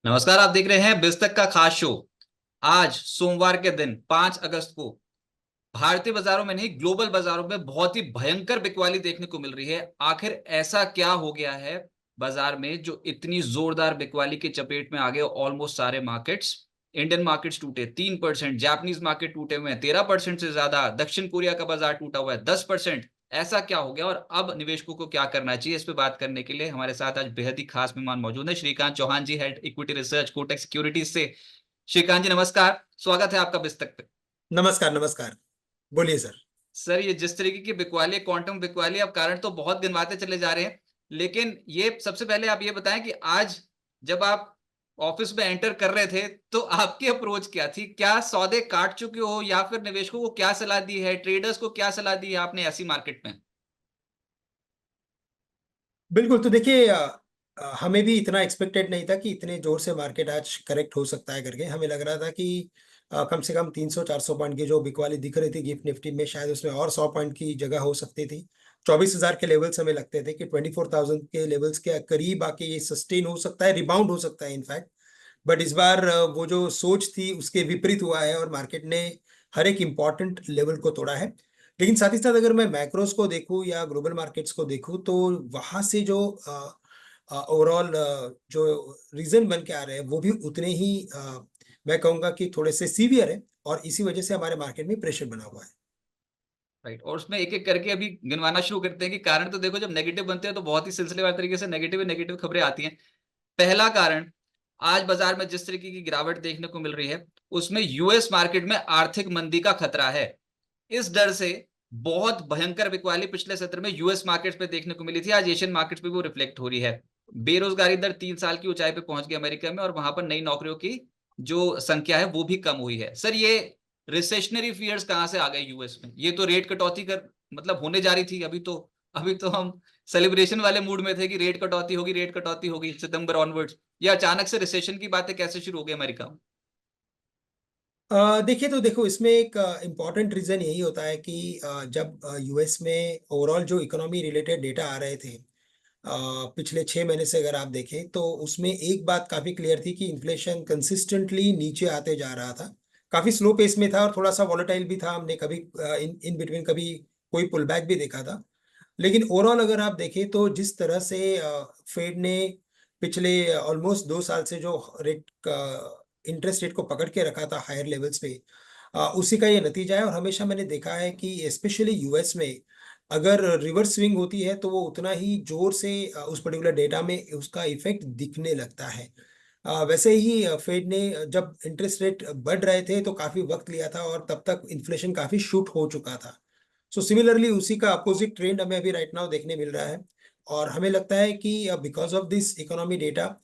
नमस्कार। आप देख रहे हैं बिस्तक का खास शो। आज सोमवार के दिन 5 अगस्त को भारतीय बाजारों में नहीं, ग्लोबल बाजारों में बहुत ही भयंकर बिकवाली देखने को मिल रही है। आखिर ऐसा क्या हो गया है बाजार में जो इतनी जोरदार बिकवाली के चपेट में आ गए ऑलमोस्ट सारे मार्केट्स। इंडियन मार्केट्स टूटे 3%, जापानीज मार्केट टूटे हुए हैं 13% से ज्यादा, दक्षिण कोरिया का बाजार टूटा हुआ है 10%। ऐसा क्या हो गया और अब निवेशकों को क्या करना चाहिए, इस पे बात करने के लिए हमारे साथ आज बेहद ही खास मेहमान मौजूद है। Shrikant Chauhan ji, head equity research, Kotak securities से। श्रीकांत जी नमस्कार, स्वागत है आपका बिस्तक पे। नमस्कार नमस्कार। बोलिए सर। सर, ये जिस तरीके की बिकवाली, क्वांटम बिकवाली, अब कारण तो बहुत गिनवाते चले जा रहे हैं, लेकिन ये सबसे पहले आप ये बताएं कि आज जब आप ऑफिस में एंटर कर रहे थे तो आपकी अप्रोच क्या थी? क्या सौदे काट चुके हो या फिर निवेशकों को क्या सलाह दी है, ट्रेडर्स को क्या सलाह दी है आपने ऐसी मार्केट में? बिल्कुल, तो देखिए हमें भी इतना एक्सपेक्टेड नहीं था कि इतने जोर से मार्केट आज करेक्ट हो सकता है करके। हमें लग रहा था कि कम से कम 300-400 पॉइंट की जो बिकवाली दिख रही थी गिफ्ट निफ्टी में, शायद उसमें और 100 पॉइंट की जगह हो सकती थी। 24,000 के लेवल्स हमें लगते थे कि 24,000 के लेवल्स के करीब आके ये सस्टेन हो सकता है, रिबाउंड हो सकता है इनफैक्ट। बट इस बार वो जो सोच थी उसके विपरीत हुआ है और मार्केट ने हर एक इंपॉर्टेंट लेवल को तोड़ा है। लेकिन साथ ही साथ अगर मैं मैक्रोस को देखूं या ग्लोबल मार्केट्स को देखूं तो वहां से जो ओवरऑल जो रीजन बन के आ रहे हैं वो भी उतने ही मैं कहूंगा कि थोड़े से सीवियर है, और इसी वजह से हमारे मार्केट में प्रेशर बना हुआ है। राइट, और उसमें एक एक करके अभी गिनवाना शुरू करते हैं कि कारण तो देखो, जब नेगेटिव बनते हैं तो बहुत ही सिलसिलेवार तरीके से नेगेटिव नेगेटिव खबरें आती हैं। पहला कारण, आज बाजार में जिस तरीके की गिरावट देखने को मिल रही है उसमें यूएस मार्केट में आर्थिक मंदी का खतरा है। इस डर से बहुत भयंकर बिकवाली पिछले सत्र में यूएस मार्केट्स पे देखने को मिली थी, आज एशियन मार्केट्स पे वो रिफ्लेक्ट हो रही है। बेरोजगारी दर 3 साल की ऊंचाई पे पहुंच गई अमेरिका में, और वहां पर नई नौकरियों की जो संख्या है वो भी कम हुई है। सर, ये रिसेशनरी फियर्स कहां से आ गए यूएस में? ये तो रेट कटौती कर मतलब होने जा रही थी, अभी तो हम सेलिब्रेशन वाले मूड में थे कि रेट कटौती होगी, रेट कटौती होगी सितंबर ऑनवर्ड्स। ये अचानक से रिसेशन की बातें कैसे शुरू हो गई अमेरिका में? देखिए, तो देखो इसमें एक इम्पॉर्टेंट रीजन यही होता है कि जब यूएस में ओवरऑल जो इकोनॉमी रिलेटेड डेटा आ रहे थे पिछले 6 महीने से अगर आप देखें तो उसमें एक बात काफी क्लियर थी कि इन्फ्लेशन कंसिस्टेंटली नीचे आते जा रहा था। काफी स्लो पेस में था और थोड़ा सा वॉलेटाइल भी था। हमने कभी इन इन बिटवीन कभी कोई पुल बैक भी देखा था। लेकिन ओवरऑल अगर आप देखें तो जिस तरह से फेड ने पिछले ऑलमोस्ट 2 साल से जो रेट इंटरेस्ट रेट को पकड़ के रखा था हायर लेवल्स पे, उसी का ये नतीजा है। और हमेशा मैंने देखा है कि स्पेशली यूएस में अगर रिवर्स स्विंग होती है तो वो उतना ही जोर से उस पर्टिकुलर डेटा में उसका इफेक्ट दिखने लगता है। वैसे ही फेड ने जब इंटरेस्ट रेट बढ़ रहे थे तो काफी वक्त लिया था और तब तक इन्फ्लेशन काफी शूट हो चुका था। सो सिमिलरली उसी का अपोजिट ट्रेंड हमें अभी राइट नाउ देखने मिल रहा है। और हमें लगता है कि because of this economy data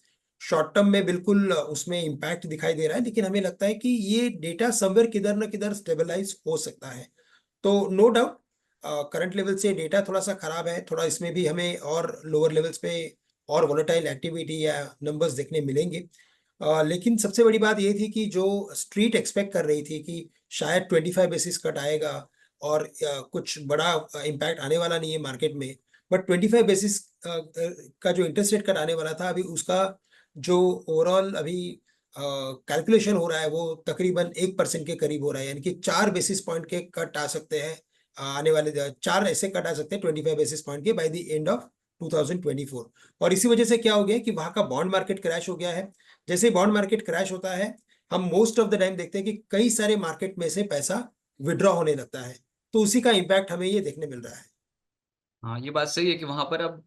short term में बिल्कुल उसमें इम्पैक्ट दिखाई दे रहा है, लेकिन हमें लगता है कि ये डेटा समवेयर किधर न किधर स्टेबलाइज हो सकता है। तो नो डाउट करंट लेवल से डेटा थोड़ा सा खराब है, थोड़ा इसमें भी हमें और लोअर लेवल्स पे और वोलेटाइल एक्टिविटी या नंबर्स देखने मिलेंगे। लेकिन सबसे बड़ी बात ये थी कि जो स्ट्रीट एक्सपेक्ट कर रही थी कि शायद 25 बेसिस कट आएगा और कुछ बड़ा इम्पैक्ट आने वाला नहीं है मार्केट में। बट 25 बेसिस का जो इंटरेस्ट रेट कट आने वाला था, अभी उसका जो ओवरऑल अभी कैलकुलेशन हो रहा है वो तकरीबन 1% के करीब हो रहा है। यानी कि 4 बेसिस पॉइंट के कट आ सकते हैं। आने वाले चार ऐसे कट आ सकते हैं 25 बेसिस पॉइंट के बाय द एंड ऑफ 2024। और इसी वजह से क्या हो गया कि वहां का बॉन्ड मार्केट क्रैश हो गया है। जैसे बॉन्ड मार्केट क्रैश होता है, हम मोस्ट ऑफ द टाइम देखते हैं कि कई सारे मार्केट में से पैसा विड्रॉ होने लगता है। तो उसी का इम्पैक्ट हमें ये देखने मिल रहा है। हाँ, ये बात सही है कि वहां पर अब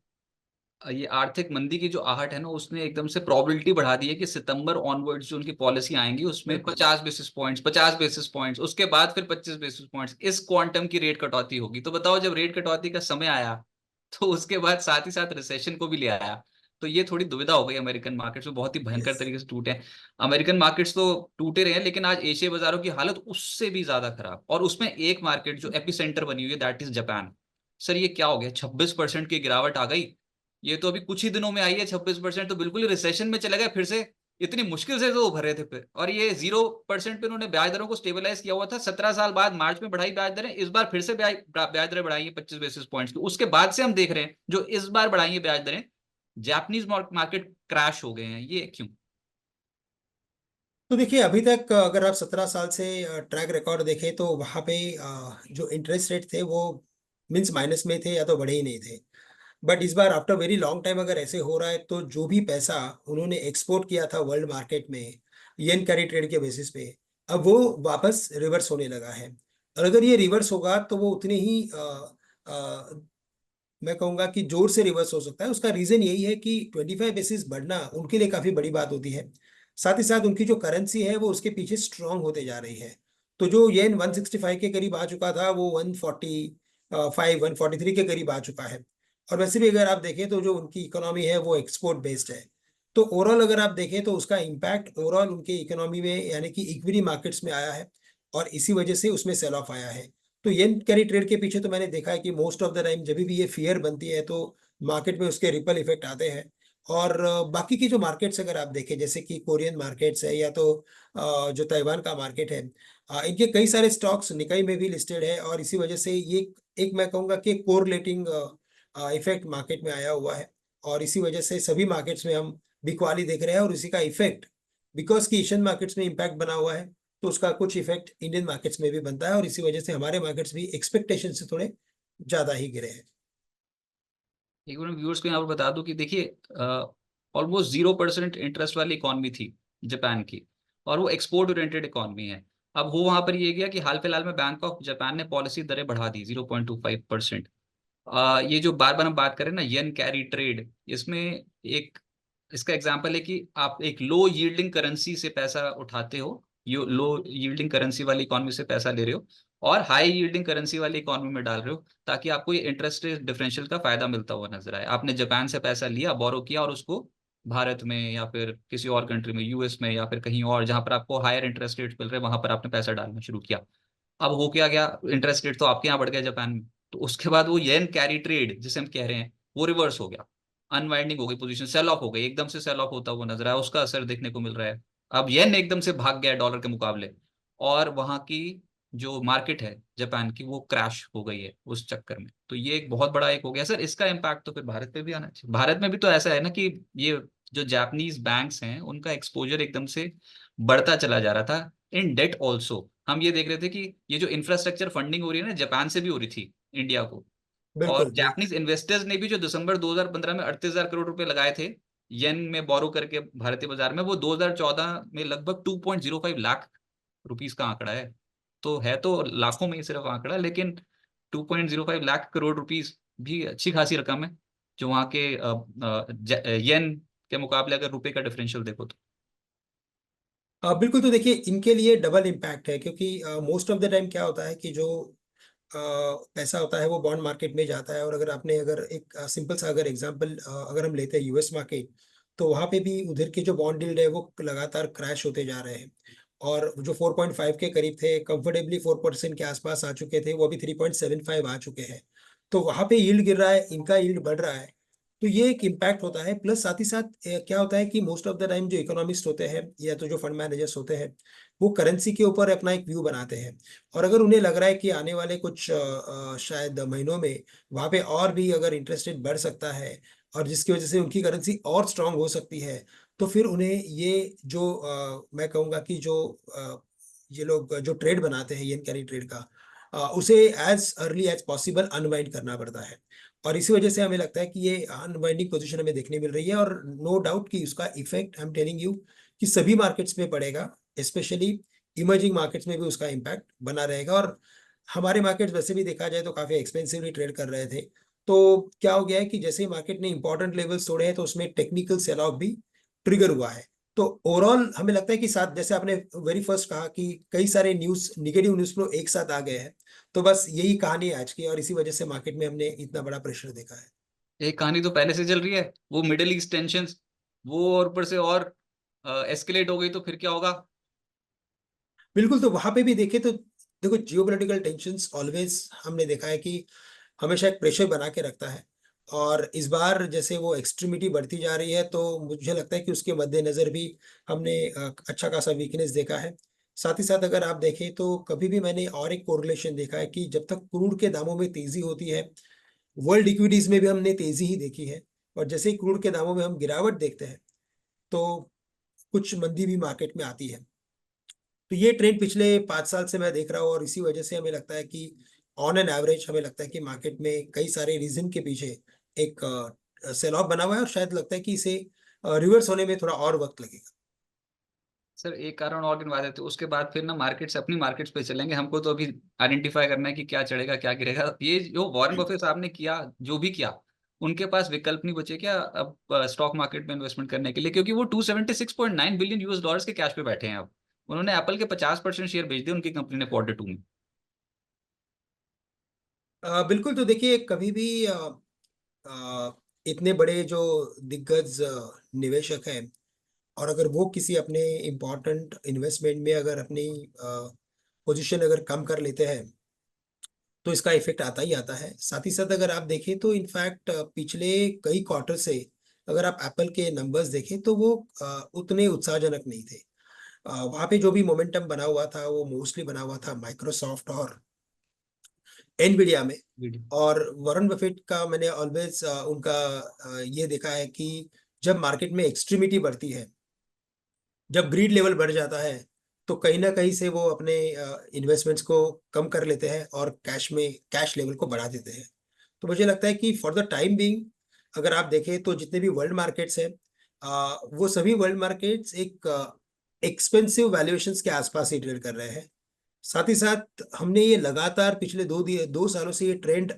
ये आर्थिक मंदी की जो आहट है ना, उसने एकदम से प्रोबेबिलिटी बढ़ा दी है कि सितंबर ऑनवर्ड्स जो उनकी पॉलिसी आएंगी उसमें बिल्कुल। 50 बेसिस पॉइंट्स, 50 बेसिस पॉइंट्स, उसके बाद फिर 25 बेसिस पॉइंट्स, इस क्वांटम की रेट कटौती होगी। तो बताओ, जब रेट कटौती का समय आया तो उसके बाद साथ ही साथ रिसेशन को भी ले आया। तो ये थोड़ी दुविधा हो गई अमेरिकन मार्केट्स में, बहुत ही भयंकर यस। तरीके से टूटे हैं। अमेरिकन मार्केट्स तो टूटे रहे हैं, लेकिन आज एशिया बाजारों की हालत उससे भी ज्यादा खराब, और उसमें एक मार्केट जो एपी सेंटर बनी हुई है, दैट इज जापान। सर, ये क्या हो गया? 26% की गिरावट आ गई। ये तो अभी कुछ ही दिनों में आई है 26%, तो बिल्कुल ही रिसेशन में चले गए फिर से। इतनी मुश्किल से तो उभर रहे थे फिर, और ये 0% पे उन्होंने ब्याज दरों को स्टेबलाइज किया हुआ था। 17 साल बाद मार्च में बढ़ाई ब्याज दरें, इस बार फिर से ब्याज दरें बढ़ाई है 25 बेसिस पॉइंट्स की। उसके बाद से हम देख रहे हैं जो इस बार बढ़ाई है ब्याज दरें, जापानीज मार्केट क्रैश हो गए हैं। ये क्यों? तो देखिए अभी तक अगर आप 17 साल से ट्रैक रिकॉर्ड देखें तो वहाँ पे जो इंटरेस्ट रेट थे वो मीन्स माइनस में थे या तो बढ़े ही नहीं थे। बट इस बार आफ्टर वेरी लॉन्ग टाइम अगर ऐसे हो रहा है तो जो भी पैसा उन्होंने एक्सपोर्ट किया था वर्ल्ड मार्केट में येन कैरी ट्रेड के बेसिस पे, अब वो वापस रिवर्स होने लगा है। और अगर ये रिवर्स होगा तो वो उतने ही मैं कहूंगा कि जोर से रिवर्स हो सकता है। उसका रीजन यही है कि 25 बेसिस बढ़ना उनके लिए काफी बड़ी बात होती है। साथ ही साथ उनकी जो करेंसी है वो उसके पीछे स्ट्रांग होते जा रही है। तो जो येन 165 के करीब आ चुका था वो 145 143 के करीब आ चुका है। और वैसे भी अगर आप देखें तो जो उनकी इकोनॉमी है वो एक्सपोर्ट बेस्ड है। तो ओवरऑल अगर आप देखें तो उसका इम्पैक्ट ओवरऑल उनके इकोनॉमी में यानी कि इक्विटी मार्केट्स में आया है। और इसी वजह से उसमें सेल ऑफ आया है। तो येन कैरी ट्रेड के पीछे तो मैंने देखा है कि मोस्ट ऑफ द टाइम जब भी ये फियर बनती है तो मार्केट में उसके रिपल इफेक्ट आते हैं। और बाकी की जो मार्केट्स अगर आप देखें जैसे कि कोरियन मार्केट्स है या तो जो ताइवान का मार्केट है, इनके कई सारे स्टॉक्स निकाई में भी लिस्टेड है और इसी वजह से ये एक मैं कहूँगा कि कोरिलेटिंग इफेक्ट मार्केट में आया हुआ है। और इसी वजह से सभी मार्केट्स में हम बिकवाली देख रहे हैं और इसी का इफेक्ट बिकॉज की एशियन मार्केट्स में इम्पैक्ट बना हुआ है तो उसका कुछ इफेक्ट इंडियन मार्केट्स में भी बनता है और इसी वजह से हमारे मार्केट्स भी एक्सपेक्टेशन से थोड़े ज्यादा ही गिरे हैं। एक बार व्यूअर्स को यहाँ पर बता दूं कि देखिए ऑलमोस्ट 0% इंटरेस्ट वाली इकॉनमी थी जापान की, और वो एक्सपोर्ट ओरिएंटेड इकॉनमी है। अब हो वहां पर ये गया कि हाल फिलहाल में बैंक ऑफ जापान ने पॉलिसी दरें बढ़ा दी 0.25%। ये जो बार बार हम बात करें ना येन कैरी ट्रेड, इसमें एक इसका एग्जांपल है कि आप एक लो यील्डिंग करेंसी से पैसा उठाते हो, यू लो यील्डिंग करेंसी वाली इकॉनमी से पैसा ले रहे हो और हाई यील्डिंग करेंसी वाली इकॉनमी में डाल रहे हो, ताकि आपको ये इंटरेस्ट रेट डिफरेंशियल का फायदा मिलता हुआ नजर आए। आपने जापान से पैसा लिया, बोरो किया, और उसको भारत में या फिर किसी और कंट्री में, यूएस में या फिर कहीं और जहां पर आपको हायर इंटरेस्ट रेट मिल रहे हैं, वहां पर आपने पैसा डालना शुरू किया। अब हो क्या गया, इंटरेस्ट रेट तो आपके यहाँ बढ़ गया जापान में, तो उसके बाद वो येन कैरी ट्रेड जिसे हम कह रहे हैं वो रिवर्स हो गया, अनवाइंडिंग हो गई, पोजीशन सेल ऑफ हो गई, एकदम से सेल ऑफ होता हुआ नजर आया, उसका असर देखने को मिल रहा है। अब येन एकदम से भाग गया डॉलर के मुकाबले, और वहां की जो मार्केट है जापान की वो क्रैश हो गई है उस चक्कर में। तो ये एक बहुत बड़ा एक हो गया सर, इसका इम्पैक्ट तो फिर भारत पे भी आना चाहिए। भारत में भी तो ऐसा है ना कि ये जो जापानीज बैंक्स हैं उनका एक्सपोजर एकदम से बढ़ता चला जा रहा था इन डेट ऑल्सो। हम ये देख रहे थे कि ये जो इंफ्रास्ट्रक्चर फंडिंग हो रही है ना, जापान से भी हो रही थी इंडिया को, और बिल्कुल बिल्कुल। जापानीज इन्वेस्टर्स ने भी जो दिसंबर 2015 में 38,000 करोड़ रुपए लगाए थे येन में बोरो करके भारतीय बाजार में, वो 2014 में लगभग 2.05 लाख रुपीस का आंकड़ा है। तो है तो लाखों में ही सिर्फ आंकड़ा, लेकिन 2.05 लाख करोड़ रुपीस भी अच्छी खासी रकम है, जो वहाँ के येन के मुकाबले अगर रुपए का डिफरेंशियल देखो तो। बिल्कुल। तो देखिए इनके लिए डबल इम्पैक्ट है क्योंकि मोस्ट ऑफ द टाइम क्या होता है कि जो पैसा होता है वो बॉन्ड मार्केट में जाता है। और अगर आपने अगर एक सिंपल सा अगर एग्जांपल अगर हम लेते हैं यूएस मार्केट, तो वहाँ पे भी उधर के जो बॉन्ड यील्ड है वो लगातार क्रैश होते जा रहे हैं। और जो 4.5 के करीब थे कंफर्टेबली 4% के आसपास आ चुके थे वो अभी 3.75 आ चुके हैं। तो वहाँ पे यील्ड गिर रहा है, इनका यील्ड बढ़ रहा है। तो ये एक इम्पैक्ट होता है। प्लस साथ ही साथ क्या होता है कि मोस्ट ऑफ द टाइम जो इकोनॉमिस्ट होते हैं या तो जो फंड मैनेजर्स होते हैं वो करेंसी के ऊपर अपना एक व्यू बनाते हैं। और अगर उन्हें लग रहा है कि आने वाले कुछ शायद महीनों में वहां पे और भी अगर इंटरेस्ट रेट बढ़ सकता है और जिसकी वजह से उनकी करेंसी और स्ट्रांग हो सकती है, तो फिर उन्हें ये जो मैं कहूँगा कि जो ये लोग जो ट्रेड बनाते हैं येन कैरी ट्रेड का, उसे as early as possible unwind करना पड़ता है। और इसी वजह से हमें लगता है कि ये अनवाइंडिंग पोजीशन हमें देखने मिल रही है। और नो डाउट कि उसका effect I am telling you कि सभी मार्केट्स में पड़ेगा, स्पेशली इमर्जिंग मार्केट्स में भी उसका इम्पैक्ट बना रहेगा। और हमारे मार्केट्स वैसे भी देखा जाए तो काफी एक्सपेंसिवली ट्रेड कर रहे थे। तो क्या हो गया है कि जैसे ही मार्केट ने इंपॉर्टेंट लेवल्स तोड़े हैं तो उसमें टेक्निकल सेल ऑफ भी ट्रिगर हुआ है। तो ओवरऑल हमें लगता है कि साथ जैसे आपने वेरी फर्स्ट कहा कि कई सारे न्यूज निगेटिव न्यूज फ्लो एक साथ आ गए हैं। तो बस यही कहानी है आज की और इसी वजह से मार्केट में हमने इतना बड़ा प्रेशर देखा है। एक कहानी तो पहले से चल रही है, वो मिडिल ईस्ट टेंशन, वो और ऊपर से और एस्केलेट हो गई तो फिर क्या होगा। बिल्कुल। तो वहां पे भी देखे तो देखो जियोपॉलिटिकल टेंशंस ऑलवेज हमने देखा है कि हमेशा एक प्रेशर बना के रखता है। और इस बार जैसे वो एक्सट्रीमिटी बढ़ती जा रही है तो मुझे लगता है कि उसके मद्देनजर भी हमने अच्छा खासा वीकनेस देखा है। साथ ही साथ अगर आप देखें तो कभी भी मैंने और एक कोरिलेशन देखा है कि जब तक क्रूड के दामों में तेजी होती है वर्ल्ड इक्विटीज में भी हमने तेजी ही देखी है। और जैसे ही क्रूड के दामों में हम गिरावट देखते हैं तो कुछ मंदी भी मार्केट में आती है। तो ये ट्रेंड पिछले 5 साल से मैं देख रहा हूँ, और इसी वजह से हमें लगता है कि ऑन एन एवरेज हमें लगता है कि मार्केट में कई सारे रीजन के पीछे एक सेल ऑफ बना हुआ है, और शायद लगता है कि इसे रिवर्स होने में थोड़ा और वक्त लगेगा। सर एक कारण और गिनवा देते, उसके बाद फिर ना मार्केट से अपनी मार्केट्स पे चलेंगे। हमको तो अभी आइडेंटिफाई करना है कि क्या चढ़ेगा क्या गिरेगा। ये जो वॉरेन बफेट साहब ने किया, जो भी किया, उनके पास विकल्प नहीं बचे क्या अब स्टॉक मार्केट में इन्वेस्टमेंट करने के लिए? क्योंकि वो 276.9 बिलियन यूएस डॉलर्स के कैश पे बैठे हैं अब। उन्होंने एप्पल के 50% शेयर बेच दिए उनकी कंपनी ने Q2 में। बिल्कुल। तो देखिए, कभी भी इतने बड़े जो दिग्गज निवेशक हैं, और अगर वो किसी अपने इम्पोर्टेंट इन्वेस्टमेंट में अगर अपनी पोजीशन अगर कम कर लेते हैं, तो इसका इफेक्ट आता ही आता है। साथ ही साथ अगर आप देखें तो इनफैक्ट पिछले कई क्वार्टर से अगर आप एप्पल के नंबर्स देखें तो वो उतने उत्साहजनक नहीं थे। वहाँ पे जो भी मोमेंटम बना हुआ था वो मोस्टली बना हुआ था माइक्रोसॉफ्ट और एनवीडिया में। वीडियो। और वॉरेन बफेट का मैंने ऑलवेज उनका ये देखा है कि जब मार्केट में एक्सट्रीमिटी बढ़ती है, जब ग्रीड लेवल बढ़ जाता है, तो कहीं ना कहीं से वो अपने इन्वेस्टमेंट्स को कम कर लेते हैं और कैश लेवल को बढ़ा देते हैं। तो मुझे लगता है कि फॉर द टाइम बीइंग अगर आप देखें तो जितने भी वर्ल्ड मार्केट्स हैं, वो सभी वर्ल्ड मार्केट्स एक एक्सपेंसिव वैल्यूएशंस के आसपास ही ट्रेड कर रहे हैं। साथ ही साथ हमने ये लगातार पिछले 2 सालों से ये ट्रेंड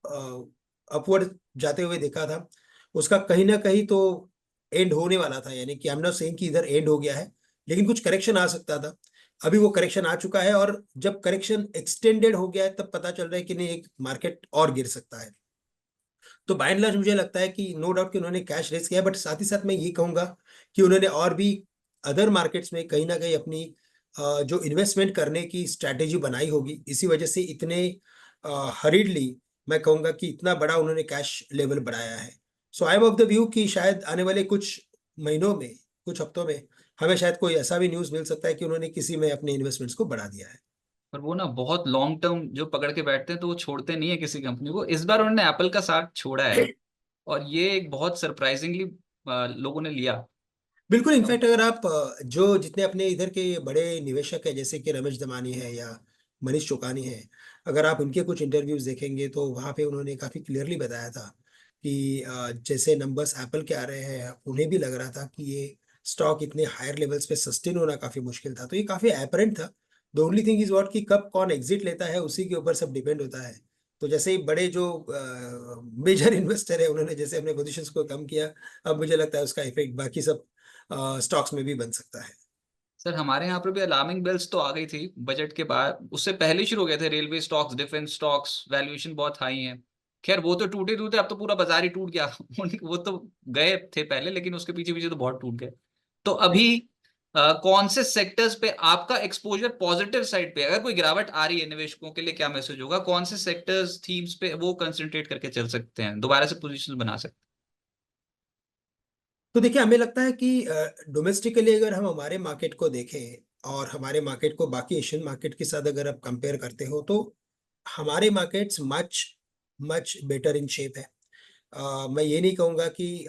अपवर्ड जाते हुए देखा था। उसका कहीं ना कहीं तो एंड होने वाला था, यानी कि आई एम नॉट सेइंग कि इधर एंड हो गया है, लेकिन कुछ करेक्शन आ सकता था। अभी वो करेक्शन आ चुका है, और जब करेक्शन एक्सटेंडेड हो गया है तब पता चल रहा है कि नहीं, एक मार्केट और गिर सकता है। तो बाय एंड लार्ज मुझे लगता है कि नो डाउट कि उन्होंने कैश रेस किया है, बट साथ ही साथ मैं ये कहूंगा कि उन्होंने और भी अदर मार्केट्स में कहीं ना कहीं अपनी जो इन्वेस्टमेंट करने की स्ट्रैटेजी बनाई होगी, इसी वजह से इतने हरीडली मैं कहूंगा कि इतना बड़ा उन्होंने कैश लेवल बढ़ाया है। So I am of the view कि शायद आने वाले कुछ महीनों में, कुछ हफ्तों में हमें शायद कोई ऐसा भी न्यूज़ मिल सकता है कि उन्होंने किसी में अपने इन्वेस्टमेंट्स को बढ़ा दिया है। पर वो ना बहुत लॉन्ग टर्म जो पकड़ के बैठते हैं तो वो छोड़ते नहीं है किसी कंपनी को। इस बार उन्होंने एप्पल का साथ छोड़ा है, और ये एक बहुत सरप्राइजिंगली लोगों ने लिया। बिल्कुल। अब इनफैक्ट अगर आप जो जितने अपने इधर के बड़े निवेशक हैं, जैसे कि रमेश दमानी है या मनीष चौकानी है, अगर आप उनके कुछ इंटरव्यूज देखेंगे तो वहाँ पे उन्होंने काफ़ी क्लियरली बताया था कि जैसे नंबर्स एप्पल के आ रहे हैं, उन्हें भी लग रहा था कि ये स्टॉक इतने हायर लेवल्स पे सस्टेन होना काफ़ी मुश्किल था। तो ये काफ़ी एपरेंट था। The only thing is what कि कब कौन एग्जिट लेता है उसी के ऊपर सब डिपेंड होता है। तो जैसे ही बड़े जो मेजर इन्वेस्टर है उन्होंने जैसे अपने पोजीशंस को कम किया, अब मुझे लगता है उसका इफेक्ट बाकी सब स्टॉक्स में भी बन सकता है। सर हमारे यहाँ पर भी अलार्मिंग बेल्स तो आ गई थी बजट के बाद, उससे पहले शुरू हो गए थे। Railway stocks, defence stocks, valuation बहुत हाई है। खैर वो तो टूटे टूटे, अब तो पूरा बाजार ही टूट गया। वो तो गए थे पहले, लेकिन उसके पीछे पीछे तो बहुत टूट गए। तो अभी कौन से सेक्टर्स पे आपका एक्सपोजर पॉजिटिव साइड पे? अगर कोई गिरावट आ रही है निवेशकों के लिए क्या मैसेज होगा? कौन से सेक्टर्स, थीम्स पे वो कंसंट्रेट करके चल सकते हैं, दोबारा से पोजीशन बना सकते तो देखिए, हमें लगता है कि डोमेस्टिकली अगर हम हमारे मार्केट को देखें और हमारे मार्केट को बाकी एशियन मार्केट के साथ अगर आप कंपेयर करते हो, तो हमारे markets much much better in shape है। मैं ये नहीं कहूँगा कि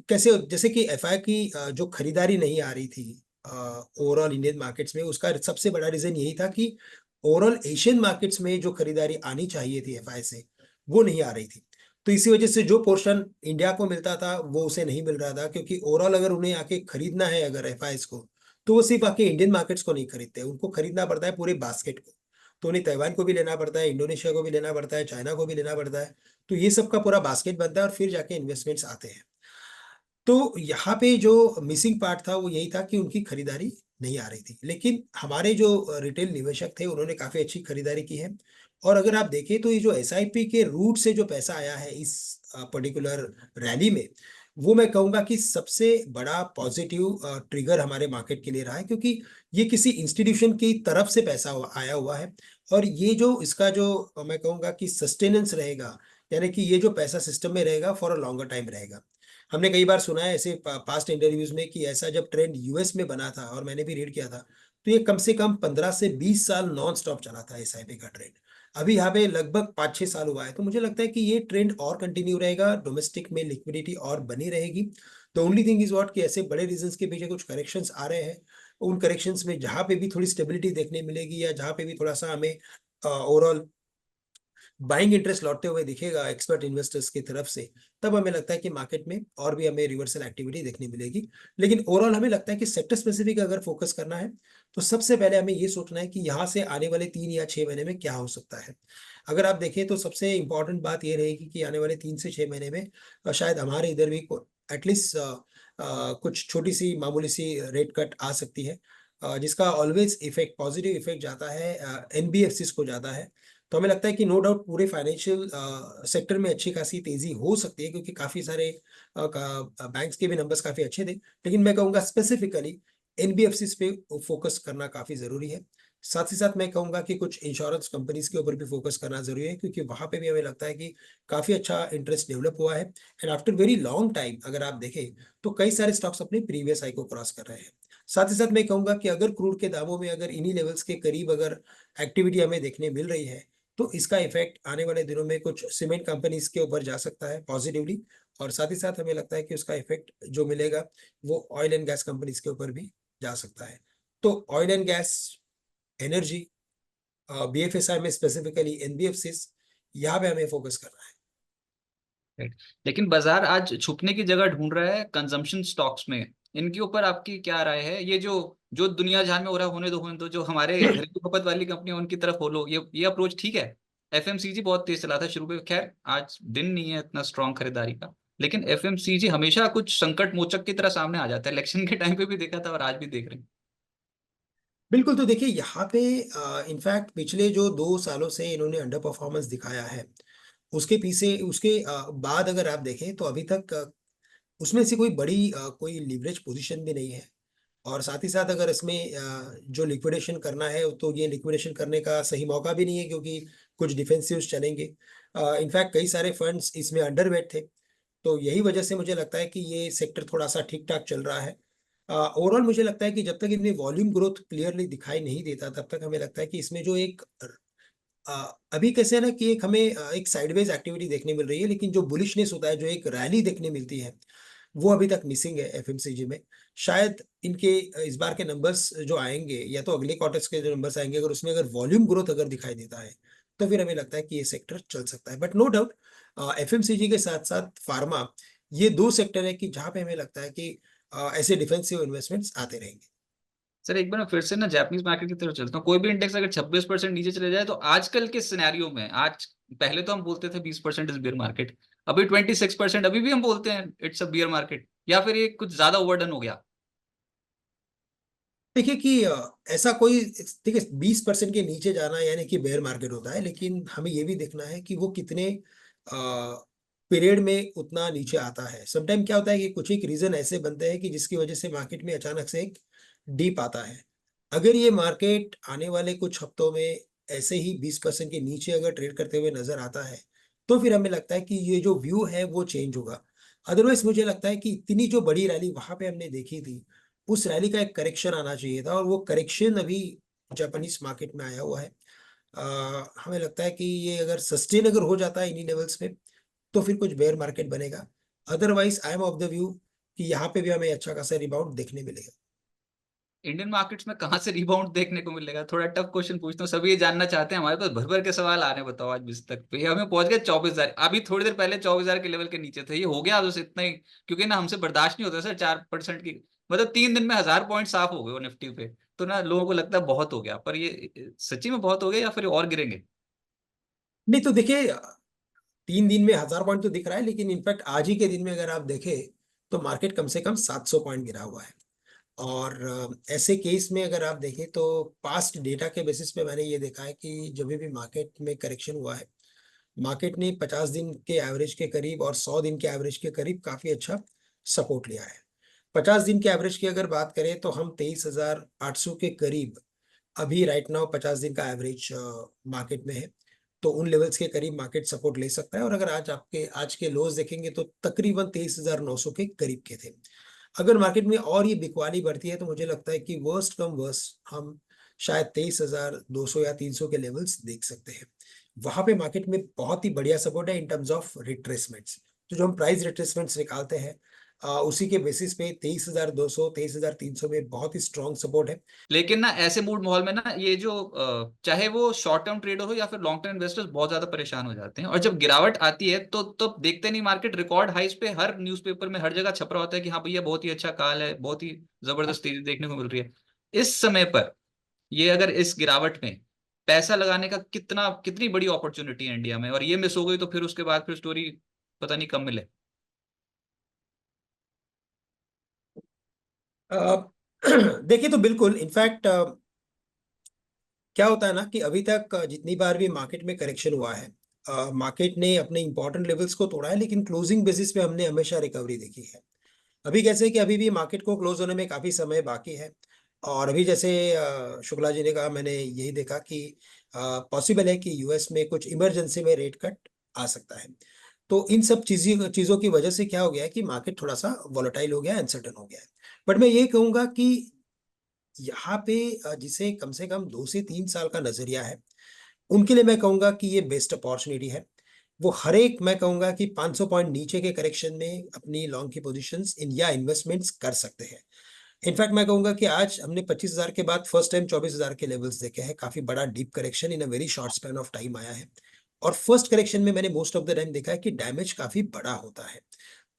कैसे, जैसे कि एफआई की जो खरीदारी नहीं आ रही थी ओवरऑल इंडियन मार्केट्स में, उसका सबसे बड़ा रीजन यही था कि ओवरऑल एशियन मार्केट्स में जो खरीदारी आनी चाहिए थी एफआई से, वो नहीं आ रही थी। तो इसी वजह से जो पोर्शन इंडिया को मिलता था वो उसे नहीं मिल रहा था, क्योंकि ओवरऑल अगर उन्हें आके खरीदना है अगर एफआई को, तो वो सिर्फ आके इंडियन मार्केट्स को नहीं खरीदते, उनको खरीदना पड़ता है पूरे बास्केट को। तो उन्हें ताइवान को भी लेना पड़ता है, इंडोनेशिया को भी लेना पड़ता है, चाइना को भी लेना पड़ता है। तो ये सब का पूरा बास्केट बनता है और फिर जाके इन्वेस्टमेंट्स आते हैं। तो यहाँ पे जो मिसिंग पार्ट था वो यही था कि उनकी खरीदारी नहीं आ रही थी, लेकिन हमारे जो रिटेल निवेशक थे उन्होंने काफी अच्छी खरीदारी की है। और अगर आप देखें तो ये जो एसआईपी के रूट से जो पैसा आया है इस पर्टिकुलर रैली में, वो मैं कहूंगा कि सबसे बड़ा पॉजिटिव ट्रिगर हमारे मार्केट के लिए रहा है, क्योंकि ये किसी इंस्टीट्यूशन की तरफ से पैसा आया हुआ है। और ये जो इसका जो मैं कहूंगा कि सस्टेनेंस रहेगा, यानी कि ये जो पैसा सिस्टम में रहेगा फॉर अ लॉन्गर टाइम रहेगा। हमने कई बार सुना है ऐसे पास्ट इंटरव्यूज में कि ऐसा जब ट्रेंड यूएस में बना था, और मैंने भी रीड किया था, तो ये कम से कम 15 से 20 साल नॉन स्टॉप चला था एसआईपी का ट्रेंड। अभी यहाँ पे लगभग 5-6 साल हुआ है। तो मुझे लगता है कि ये ट्रेंड और कंटिन्यू रहेगा, डोमेस्टिक में लिक्विडिटी और बनी रहेगी। The only thing is what कि ऐसे बड़े रीजंस के पीछे कुछ करेक्शंस आ रहे हैं, उन करेक्शंस में जहाँ पे भी थोड़ी स्टेबिलिटी देखने मिलेगी या जहाँ पे भी थोड़ा सा हमें ओवरऑल बाइंग इंटरेस्ट लौटते हुए दिखेगा एक्सपर्ट इन्वेस्टर्स की तरफ से, तब हमें लगता है कि मार्केट में और भी हमें रिवर्सल एक्टिविटी देखने मिलेगी। लेकिन ओवरऑल हमें लगता है कि सेक्टर स्पेसिफिक अगर फोकस करना है तो सबसे पहले हमें ये सोचना है कि यहाँ से आने वाले 3 या 6 महीने में क्या हो सकता है। अगर आप देखें तो सबसे इंपॉर्टेंट बात ये रहेगी कि आने वाले 3 से 6 महीने में शायद हमारे इधर भी एटलीस्ट कुछ छोटी सी मामूली सी रेट कट आ सकती है, जिसका ऑलवेज इफेक्ट पॉजिटिव इफेक्ट जाता है एनबीएफसीज को जाता है। तो हमें लगता है कि नो डाउट पूरे फाइनेंशियल सेक्टर में अच्छी खासी तेजी हो सकती है, क्योंकि काफी सारे बैंक्स के भी नंबर्स काफी अच्छे थे। लेकिन मैं कहूँगा स्पेसिफिकली एनबीएफसीज पे फोकस करना काफी जरूरी है। साथ ही साथ मैं कहूँगा कि कुछ इंश्योरेंस कंपनीज के ऊपर भी फोकस करना जरूरी है, क्योंकि वहां पे भी हमें लगता है कि काफी अच्छा इंटरेस्ट डेवलप हुआ है। And after very long time अगर आप देखें तो कई सारे स्टॉक्स अपने प्रीवियस हाई को क्रॉस कर रहे हैं। साथ ही साथ मैं कहूंगा कि अगर क्रूड के दामों में अगर इन्हीं लेवल्स के करीब अगर एक्टिविटी हमें देखने मिल रही है तो इसका इफेक्ट आने वाले दिनों में कुछ सीमेंट कंपनीज के ऊपर जा सकता है पॉजिटिवली। और साथ ही साथ हमें लगता है कि उसका इफेक्ट जो मिलेगा वो ऑयल एंड गैस कंपनीज के ऊपर भी जा सकता है। तो oil and gas, energy, BFSI में स्पेसिफिकली एनबीएफसीज, यहाँ पे हमें फोकस करना है। Right. लेकिन बाजार आज छुपने की जगह ढूंढ रहा है कंजम्पशन स्टॉक्स में। इनके ऊपर आपकी क्या राय है? ये जो जो दुनिया जहां में हो रहा है होने दो, जो हमारे घरेलू खपत वाली कंपनी उनकी तरफ हो लो, ये अप्रोच ठीक है? एफएमसीजी बहुत तेज चला था शुरू में, खैर आज दिन नहीं है इतना स्ट्रांग खरीदारी का, लेकिन एफएमसीजी हमेशा कुछ संकट मोचक की तरह सामने आ जाता है। इलेक्शन के टाइम पे भी देखा था और आज भी देख रहे हैं। बिल्कुल, तो देखिए यहाँ पे इनफैक्ट पिछले जो 2 सालों से इन्होंने अंडर परफॉर्मेंस दिखाया है, उसके पीछे उसके बाद अगर आप देखें तो अभी तक उसमें से कोई बड़ी कोई लीवरेज पोजीशन भी नहीं है। और साथ ही साथ अगर इसमें जो लिक्विडेशन करना है तो ये लिक्विडेशन करने का सही मौका भी नहीं है, क्योंकि कुछ डिफेंसिव्स चलेंगे। इनफैक्ट कई सारे फंड्स इसमें अंडरवेट थे। तो यही वजह से मुझे लगता है कि ये सेक्टर थोड़ा सा ठीक ठाक चल रहा है। ओवरऑल मुझे लगता है कि जब तक इनमें वॉल्यूम ग्रोथ क्लियरली दिखाई नहीं देता तब तक हमें लगता है कि इसमें जो एक अभी कैसे है ना कि एक हमें एक साइडवेज एक्टिविटी देखने मिल रही है, लेकिन जो बुलिशनेस होता है, जो एक रैली देखने मिलती है, वो अभी तक मिसिंग है एफएमसीजी में। शायद इनके इस बार के नंबर्स जो आएंगे या तो अगले क्वार्टर्स के जो नंबर्स आएंगे, अगर उसमें अगर वॉल्यूम ग्रोथ अगर दिखाई देता है तो फिर हमें लगता है कि ये सेक्टर चल सकता है। बट नो डाउट एफएमसीजी के साथ साथ फार्मा, ये 2 सेक्टर है कि जहां पे हमें लगता है कि ऐसे डिफेंसिव इन्वेस्टमेंट्स आते रहेंगे। सर एक बार मैं फिर से ना जापानीज मार्केट की तरफ चलता हूँ। कोई भी इंडेक्स अगर 26% नीचे चले जाए तो आजकल के सिनेरियो में, आज पहले तो हम बोलते थे 20% इज बियर मार्केट, अभी 26%, अभी भी हम बोलते हैं इट्स अ बियर मार्केट, या फिर ये कुछ ज्यादा ओवरडन हो गया? देखिए कि ऐसा कोई, देखिए 20% के नीचे जाना यानी कि बेयर मार्केट होता है, लेकिन हमें ये भी देखना है कि वो कितने पीरियड में उतना नीचे आता है। समटाइम क्या होता है कि कुछ एक रीजन ऐसे बनते हैं कि जिसकी वजह से मार्केट में अचानक से एक डीप आता है। अगर ये मार्केट आने वाले कुछ हफ्तों में ऐसे ही 20% के नीचे अगर ट्रेड करते हुए नजर आता है तो फिर हमें लगता है कि ये जो व्यू है वो चेंज होगा। अदरवाइज मुझे लगता है कि इतनी जो बड़ी रैली वहां पे हमने देखी थी, उस रैली का एक करेक्शन आना चाहिए था, और वो करेक्शन अभी जापानीज मार्केट में आया हुआ है। हमें लगता है कि ये अगर सस्टेन अगर हो जाता है इन्हीं लेवल्स पे तो फिर कुछ बेयर मार्केट बनेगा। Otherwise I am of the view कि यहाँ पे भी हमें अच्छा खासा रिबाउंड देखने मिलेगा। इंडियन मार्केट्स में कहाँ से रिबाउंड देखने को मिलेगा? थोड़ा टफ क्वेश्चन पूछता हूँ, सभी ये जानना चाहते हैं, हमारे पास भर भर के सवाल आ रहे हैं। बताओ आज बीस तक तो ये हमें पहुंच गए 24,000, अभी थोड़ी देर पहले 24,000 के लेवल के नीचे थे, ये हो गया आज इतना ही, क्योंकि ना हमसे बर्दाश्त नहीं होता सर 4% की, मतलब 3 दिन में 1,000 पॉइंट साफ हो गए वो निफ्टी पे। तो ना लोगों को लगता है बहुत हो गया, पर ये सच्ची में बहुत हो गया या फिर और गिरेंगे? नहीं तो देखिए 3 दिन में 1000 पॉइंट तो दिख रहा है, लेकिन इनफैक्ट आज ही के दिन में अगर आप देखें तो मार्केट कम से कम 700 पॉइंट गिरा हुआ है। और ऐसे केस में अगर आप देखें तो पास्ट डेटा के बेसिस पे मैंने ये देखा है कि जब भी मार्केट में करेक्शन हुआ है, मार्केट ने 50 दिन के एवरेज के करीब और 100 दिन के एवरेज के करीब काफी अच्छा सपोर्ट लिया है। 50 दिन के एवरेज की अगर बात करें तो हम 23,800 के करीब अभी राइट नाउ 50 दिन का एवरेज मार्केट में है। तो उन लेवल्स के करीब मार्केट सपोर्ट ले सकता है। और अगर आज के लोज देखेंगे तो तकरीबन 23,900 के करीब के थे। अगर मार्केट में और ये बिकवाली बढ़ती है तो मुझे लगता है कि वर्स्ट कम वर्स्ट हम शायद 23,200 या 300 के लेवल्स देख सकते हैं। वहां पे मार्केट में बहुत ही बढ़िया सपोर्ट है इन टर्म्स ऑफ रिट्रेसमेंट्स। तो जो हम प्राइस रिट्रेसमेंट्स निकालते हैं उसी के बेसिस पे 23,200 23,300 में बहुत ही स्ट्रॉन्ग सपोर्ट है। लेकिन ना ऐसे मूड माहौल में ना ये जो चाहे वो शॉर्ट टर्म ट्रेडर हो या फिर लॉन्ग टर्म इन्वेस्टर्स बहुत ज्यादा परेशान हो जाते हैं, और जब गिरावट आती है तो देखते नहीं, मार्केट रिकॉर्ड हाइस पे हर न्यूज़पेपर में हर जगह छप रहा होता है कि हाँ भैया बहुत ही अच्छा काल है, बहुत ही जबरदस्त तेजी देखने को मिल रही है। इस समय पर ये अगर इस गिरावट में पैसा लगाने का कितनी बड़ी अपॉर्चुनिटी है इंडिया में, और ये मिस हो गई तो फिर उसके बाद फिर स्टोरी पता नहीं कब मिले। अ, देखिए तो बिल्कुल इनफैक्ट क्या होता है ना कि अभी तक जितनी बार भी मार्केट में करेक्शन हुआ है, मार्केट ने अपने इंपॉर्टेंट लेवल्स को तोड़ा है, लेकिन क्लोजिंग बेसिस पे हमने हमेशा रिकवरी देखी है। अभी कैसे कि अभी भी मार्केट को क्लोज होने में काफी समय बाकी है। और अभी जैसे शुक्ला जी ने कहा, मैंने यही देखा कि पॉसिबल है कि यूएस में कुछ इमरजेंसी में रेट कट आ सकता है। तो इन सब चीजों चीजों की वजह से क्या हो गया है कि मार्केट थोड़ा सा वॉलेटाइल हो गया है, अनसर्टन हो गया है। बट मैं ये कहूंगा कि यहाँ पे जिसे कम से कम 2 से 3 साल का नजरिया है, उनके लिए मैं कहूंगा कि ये बेस्ट अपॉर्चुनिटी है। वो हर एक, मैं कहूंगा कि 500 पॉइंट नीचे के करेक्शन में अपनी लॉन्ग की पोजीशंस इन या इन्वेस्टमेंट्स कर सकते हैं। इनफैक्ट मैं कहूंगा कि आज हमने 25,000 के बाद फर्स्ट टाइम 24,000 के लेवल्स देखे हैं। काफी बड़ा deep correction in a very short span of time आया है। और फर्स्ट करेक्शन में मैंने मोस्ट ऑफ द टाइम देखा है कि डैमेज काफी बड़ा होता है।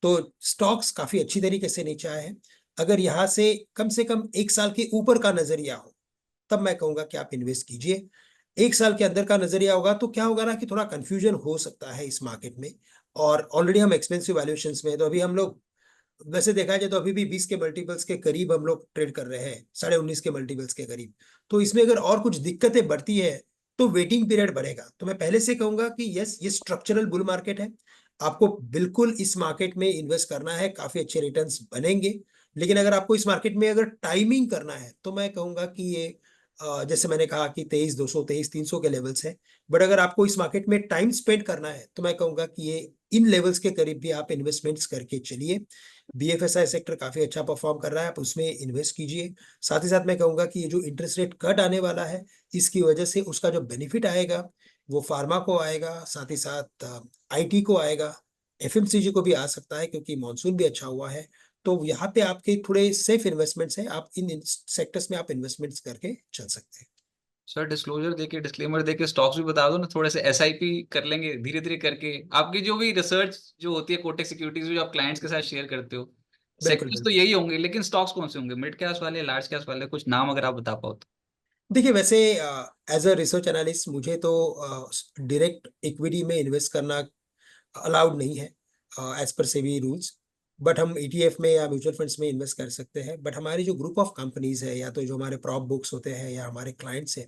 तो स्टॉक्स काफी अच्छी तरीके से नीचे आए हैं। अगर यहाँ से कम 1 साल के ऊपर का नजरिया हो, तब मैं कहूंगा कि आप इन्वेस्ट कीजिए। 1 साल के अंदर का नजरिया होगा तो क्या होगा ना कि थोड़ा कंफ्यूजन हो सकता है इस मार्केट में। और ऑलरेडी हम एक्सपेंसिव वैल्यूएशंस में हैं, तो अभी हम लोग वैसे देखा जाए तो अभी भी 20 के मल्टीपल्स के करीब हम लोग ट्रेड कर रहे हैं, 19.5 के मल्टीपल्स के करीब। तो इसमें अगर और कुछ दिक्कतें बढ़ती है तो वेटिंग पीरियड बढ़ेगा। तो मैं पहले से कहूंगा कि यस, ये स्ट्रक्चरल बुल मार्केट है। आपको बिल्कुल इस मार्केट में इन्वेस्ट करना है, काफी अच्छे रिटर्न्स बनेंगे। लेकिन अगर आपको इस मार्केट में अगर टाइमिंग करना है तो मैं कहूंगा कि ये जैसे मैंने कहा कि 23,200 23,300 के लेवल्स है। बट अगर आपको इस मार्केट में टाइम स्पेंड करना है तो मैं कहूंगा कि ये इन लेवल्स के करीब भी आप इन्वेस्टमेंट्स करके चलिए। बीएफएसआई सेक्टर काफी अच्छा परफॉर्म कर रहा है, आप उसमें इन्वेस्ट कीजिए। साथ ही साथ मैं कहूंगा कि ये जो इंटरेस्ट रेट कट आने वाला है, इसकी वजह से उसका जो बेनिफिट आएगा वो फार्मा को आएगा, साथ ही साथ आईटी को आएगा, एफएमसीजी को भी आ सकता है क्योंकि मॉनसून भी अच्छा हुआ है। तो यहाँ पे आपके थोड़े सेफ इन्वेस्टमेंट्स हैं, आप इन सेक्टर्स में आप इन्वेस्टमेंट्स करके चल सकते हैं। सर डिस्क्लोजर देके, डिस्क्लेमर देके स्टॉक्स भी बता दो ना, थोड़े से एसआईपी कर लेंगे धीरे धीरे करके। आपकी जो भी रिसर्च जो होती है कोटेक सिक्योरिटीज जो आप क्लाइंट्स के साथ शेयर करते हो, बिल्कुल सेक्टर्स तो बिल्कुल। यही होंगे, लेकिन स्टॉक्स कौन से होंगे, मिड कैप वाले, लार्ज कैप वाले, कुछ नाम अगर आप बता पाओ तो। देखिए वैसे एज अ रिसर्च एनालिस्ट मुझे तो डायरेक्ट इक्विटी में इन्वेस्ट करना अलाउड नहीं है as per SEBI rules. But हम ईटीएफ में या म्यूचुअल फंड्स में इन्वेस्ट कर सकते हैं। बट हमारी जो ग्रुप ऑफ कंपनीज है या तो जो हमारे प्रॉप बुक्स होते हैं या हमारे क्लाइंट्स हैं,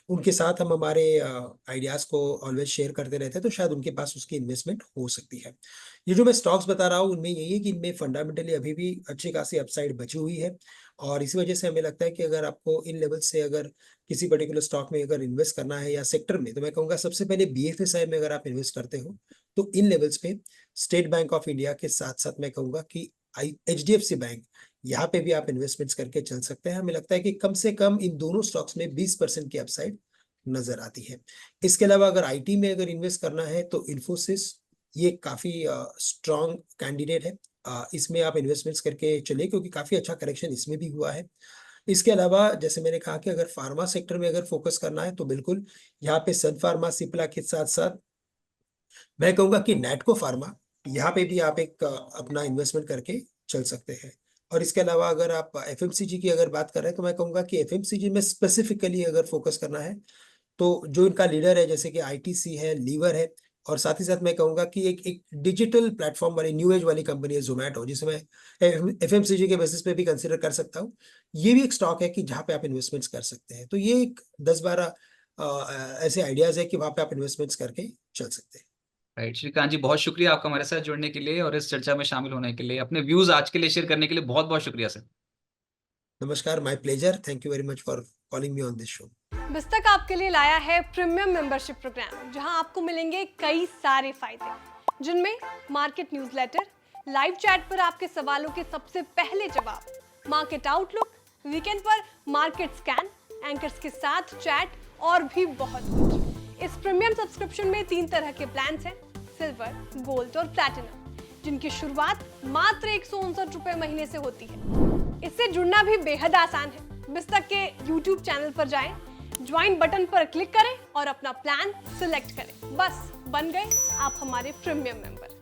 उनके साथ हम हमारे आइडियाज़ को ऑलवेज शेयर करते रहते हैं, तो शायद उनके पास उसकी इन्वेस्टमेंट हो सकती है। ये जो मैं स्टॉक्स बता रहा हूँ उनमें यही है कि इनमें फंडामेंटली अभी भी अच्छी खासी अपसाइड बची हुई है। और इसी वजह से हमें लगता है कि अगर आपको इन लेवल से अगर किसी पर्टिकुलर स्टॉक में अगर इन्वेस्ट करना है या सेक्टर में, तो मैं कहूँगा सबसे पहले बीएफएसआई में अगर आप इन्वेस्ट करते हो तो इन लेवल्स पे स्टेट बैंक ऑफ इंडिया के साथ साथ मैं कहूंगा कि एचडीएफसी बैंक, यहाँ पे भी आप इन्वेस्टमेंट्स करके चल सकते हैं। हमें लगता है कि कम से कम इन दोनों स्टॉक्स में 20% की अपसाइड नजर आती है। इसके अलावा अगर आईटी में अगर इन्वेस्ट करना है तो इन्फोसिस, ये काफी स्ट्रॉन्ग कैंडिडेट है। इसमें आप इन्वेस्टमेंट्स करके चलिए क्योंकि काफी अच्छा करेक्शन इसमें भी हुआ है। इसके अलावा जैसे मैंने कहा कि अगर फार्मा सेक्टर में अगर फोकस करना है तो बिल्कुल यहाँ पे सन फार्मा, सिप्ला के साथ साथ मैं कहूंगा कि नैटको फार्मा, यहाँ पे भी आप एक अपना इन्वेस्टमेंट करके चल सकते हैं। और इसके अलावा अगर आप एफएमसीजी की अगर बात कर रहे हैं तो मैं कहूंगा कि एफएमसीजी में स्पेसिफिकली अगर फोकस करना है तो जो इनका लीडर है जैसे कि आईटीसी है, लीवर है, और साथ ही साथ मैं कहूंगा कि एक एक डिजिटल प्लेटफॉर्म वाली न्यू एज वाली कंपनी है जोमैटो, जिसे मैं एफएमसीजी के बेसिस पे भी कंसिडर कर सकता हूँ। ये भी एक स्टॉक है कि जहाँ पे आप इन्वेस्टमेंट्स कर सकते हैं। तो ये एक 10-12 ऐसे आइडियाज है कि वहाँ पे आप इन्वेस्टमेंट्स करके चल सकते हैं। राइट, श्रीकांत जी बहुत शुक्रिया आपका हमारे साथ जुड़ने के लिए और इस चर्चा में शामिल होने के लिए, अपने व्यूज आज के लिए शेयर करने के लिए बहुत बहुत शुक्रिया सर। नमस्कार, my pleasure, thank you very much for calling me on this show. बिस्तक आपके लिए लाया है प्रीमियम मेंबरशिप प्रोग्राम, जहां आपको मिलेंगे कई सारे फायदे, जिनमें मार्केट न्यूज़लेटर, लाइव चैट पर आपके सवालों के सबसे पहले जवाब, मार्केट आउटलुक, वीकेंड पर मार्केट स्कैन, एंकर्स के साथ चैट और भी बहुत कुछ। इस प्रीमियम सब्सक्रिप्शन में 3 तरह के प्लान्स हैं, सिल्वर, गोल्ड और प्लैटिनम। जिनकी शुरुआत मात्र 159 रुपए महीने से होती है। इससे जुड़ना भी बेहद आसान है। बिस्तक के YouTube चैनल पर जाएं, ज्वाइन बटन पर क्लिक करें और अपना प्लान सिलेक्ट करें। बस बन गए आप हमारे प्रीमियम मेंबर।